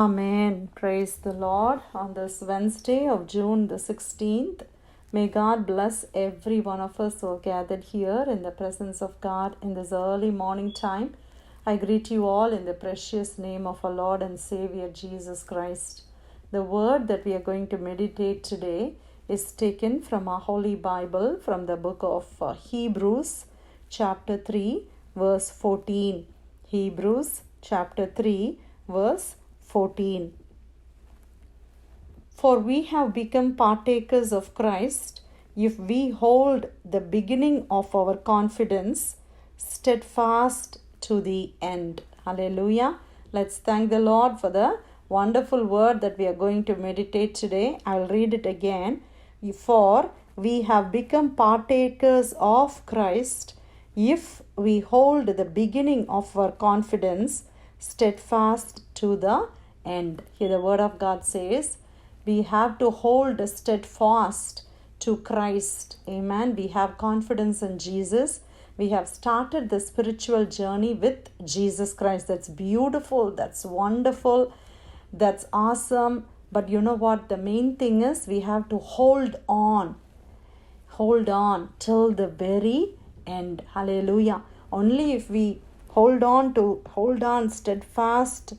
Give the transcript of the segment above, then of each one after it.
Amen. Praise the Lord. On this Wednesday of June the 16th, may God bless every one of us who are gathered here in the presence of God in this early morning time. I greet you all in the precious name of our Lord and Savior Jesus Christ. The word that we are going to meditate today is taken from our Holy Bible from the book of Hebrews, chapter 3, verse 14. Hebrews, chapter 3, verse 14. For we have become partakers of Christ if we hold the beginning of our confidence steadfast to the end. Hallelujah. Let's thank the Lord for the wonderful word that we are going to meditate today. I'll read it again. For we have become partakers of Christ if we hold the beginning of our confidence steadfast to the end. Here the word of God says we have to hold steadfast to Christ. Amen. We have confidence in Jesus. We have started the spiritual journey with Jesus Christ. That's beautiful. That's wonderful. That's awesome. But you know what? The main thing is we have to hold on. Hold on till the very end. Hallelujah. Only if we hold on steadfast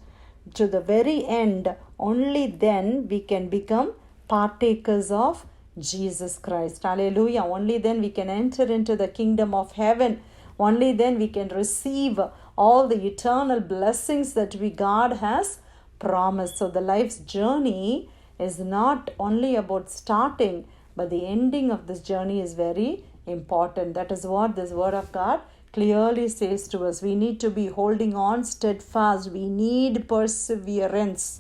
to the very end, only then we can become partakers of Jesus Christ. Hallelujah. Only then we can enter into the kingdom of heaven. Only then we can receive all the eternal blessings that God has promised. So the life's journey is not only about starting, but the ending of this journey is very important. That is what this word of God clearly says to us. We need to be holding on steadfast. We need perseverance.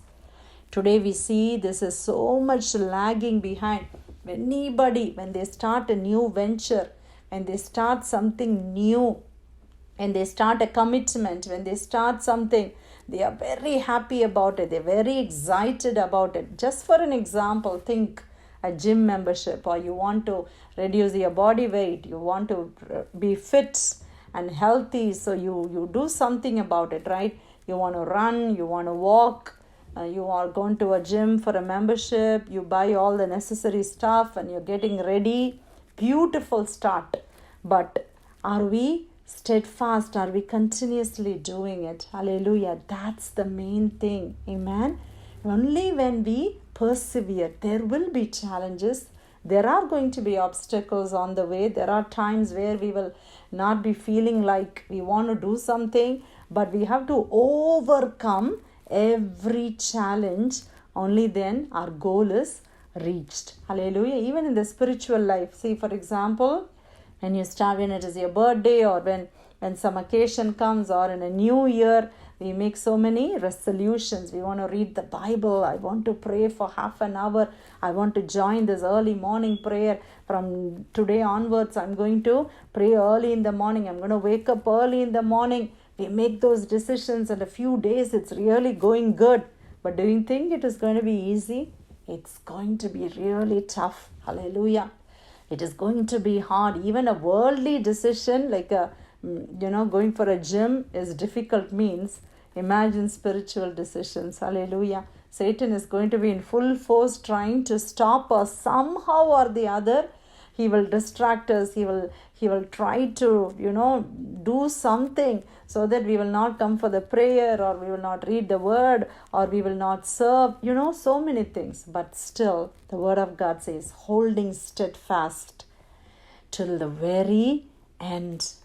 Today we see this is so much lagging behind. Anybody, when they start a new venture, when they start something new, when they start a commitment, when they start something, they are very happy about it. They're very excited about it. Just for an example, think a gym membership, or you want to reduce your body weight, you want to be fit and healthy, so you do something about it, right? You want to run, you want to walk, you are going to a gym for a membership, you buy all the necessary stuff and you're getting ready. Beautiful start. But are we steadfast? Are we continuously doing it? Hallelujah. That's the main thing. Amen. Only when we persevere, there will be challenges. There are going to be obstacles on the way. There are times where we will not be feeling like we want to do something, but we have to overcome every challenge. Only then our goal is reached. Hallelujah. Even in the spiritual life, see, for example, when it is your birthday, or when some occasion comes, or in a new year, we make so many resolutions. We want to read the Bible. I want to pray for half an hour. I want to join this early morning prayer. From today onwards, I'm going to pray early in the morning. I'm going to wake up early in the morning. We make those decisions, and a few days it's really going good. But do you think it is going to be easy? It's going to be really tough. Hallelujah. It is going to be hard. Even a worldly decision like going for a gym is difficult means. Imagine spiritual decisions. Hallelujah. Satan is going to be in full force trying to stop us somehow or the other. He will distract us. He will try to, do something so that we will not come for the prayer, or we will not read the word, or we will not serve, so many things. But still, the word of God says, holding steadfast till the very end.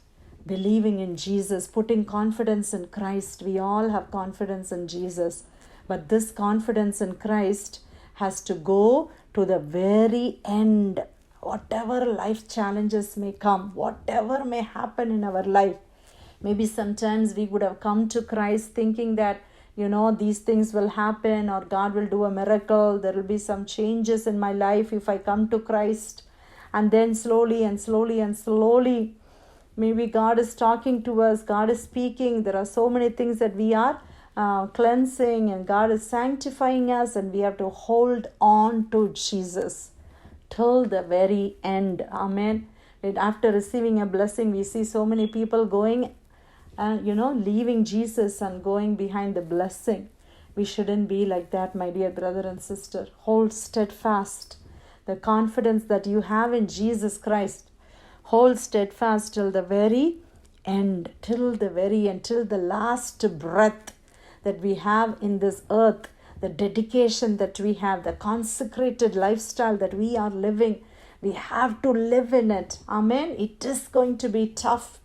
Believing in Jesus, putting confidence in Christ. We all have confidence in Jesus. But this confidence in Christ has to go to the very end. Whatever life challenges may come, whatever may happen in our life. Maybe sometimes we would have come to Christ thinking that, these things will happen, or God will do a miracle. There will be some changes in my life if I come to Christ. And then slowly and slowly and slowly, maybe God is talking to us. God is speaking. There are so many things that we are cleansing, and God is sanctifying us, and we have to hold on to Jesus till the very end. Amen. And after receiving a blessing, we see so many people going and leaving Jesus and going behind the blessing. We shouldn't be like that, my dear brother and sister. Hold steadfast the confidence that you have in Jesus Christ. Hold steadfast till the very end, till the last breath that we have in this earth, the dedication that we have, the consecrated lifestyle that we are living. We have to live in it. Amen. It is going to be tough.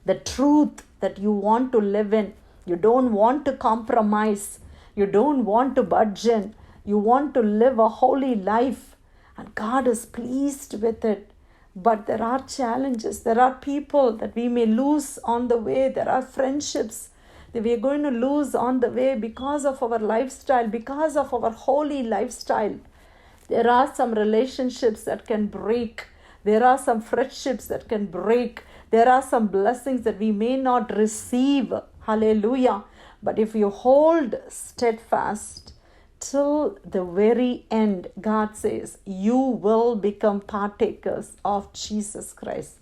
The truth that you want to live in, you don't want to compromise. You don't want to budge in. You want to live a holy life. And God is pleased with it. But there are challenges. There are people that we may lose on the way. There are friendships that we are going to lose on the way because of our lifestyle, because of our holy lifestyle. There are some relationships that can break. There are some friendships that can break. There are some blessings that we may not receive. Hallelujah. But if you hold steadfast till the very end, God says, you will become partakers of Jesus Christ.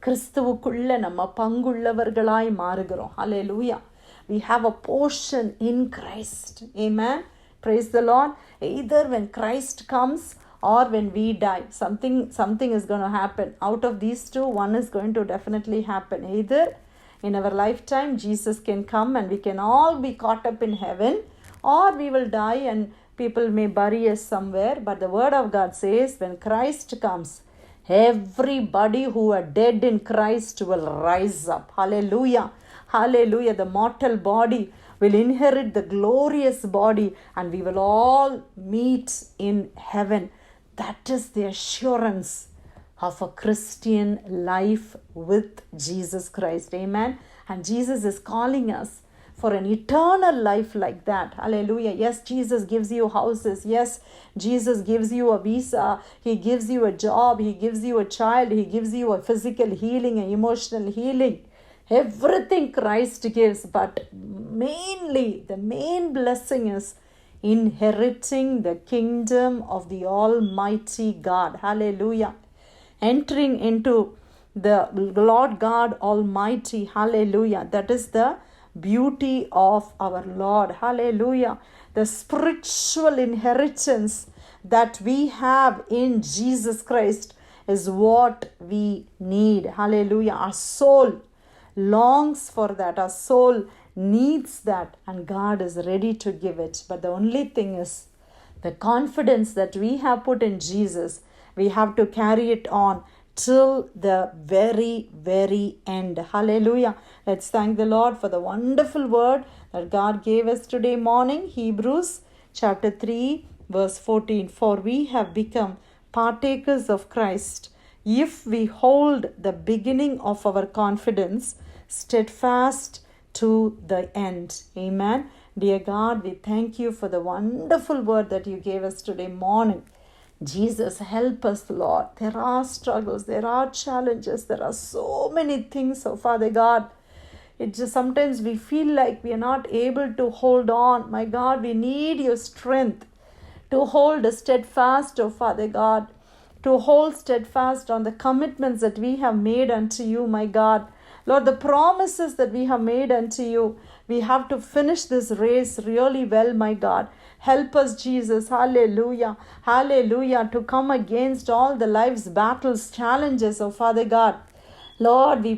கிறிஸ்துவுக்குள்ள நம்ம பங்குள்ளவர்களாய் மாறுகிறோம். Hallelujah. We have a portion in Christ. Amen. Praise the Lord. Either when Christ comes or when we die, something is going to happen. Out of these two, one is going to definitely happen. Either in our lifetime, Jesus can come and we can all be caught up in heaven, or we will die and people may bury us somewhere. But the word of God says, when Christ comes, everybody who are dead in Christ will rise up. Hallelujah. Hallelujah. The mortal body will inherit the glorious body and we will all meet in heaven. That is the assurance of a Christian life with Jesus Christ. Amen. And Jesus is calling us for an eternal life like that. Hallelujah. Yes, Jesus gives you houses. Yes, Jesus gives you a visa. He gives you a job. He gives you a child. He gives you a physical healing, an emotional healing. Everything Christ gives. But mainly, the main blessing is inheriting the kingdom of the Almighty God. Hallelujah. Entering into the Lord God Almighty. Hallelujah. That is the beauty of our Lord. Hallelujah. The spiritual inheritance that we have in Jesus Christ is what we need. Hallelujah. Our soul longs for that. Our soul needs that. And God is ready to give it. But the only thing is the confidence that we have put in Jesus. We have to carry it on till the very, very end. Hallelujah. Let's thank the Lord for the wonderful word that God gave us today morning. Hebrews chapter 3 verse 14. For we have become partakers of Christ if we hold the beginning of our confidence steadfast to the end. Amen. Dear God, we thank you for the wonderful word that you gave us today morning. Jesus, help us, Lord. There are struggles, there are challenges, there are so many things, oh Father God. It just sometimes we feel like we are not able to hold on. My God, we need your strength to hold steadfast, oh Father God, to hold steadfast on the commitments that we have made unto you, my God. Lord, the promises that we have made unto you, we have to finish this race really well, my God. Help us, Jesus. Hallelujah. Hallelujah. To come against all the life's battles, challenges, oh Father God. Lord, we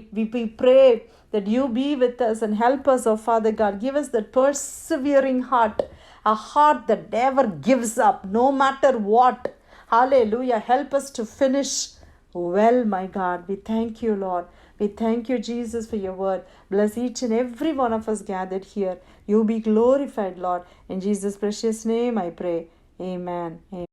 pray that you be with us and help us, oh Father God. Give us that persevering heart, a heart that never gives up, no matter what. Hallelujah. Help us to finish well, my God. We thank you, Lord. We thank you, Jesus, for your word. Bless each and every one of us gathered here. You be glorified, Lord. In Jesus' precious name I pray. Amen. Amen.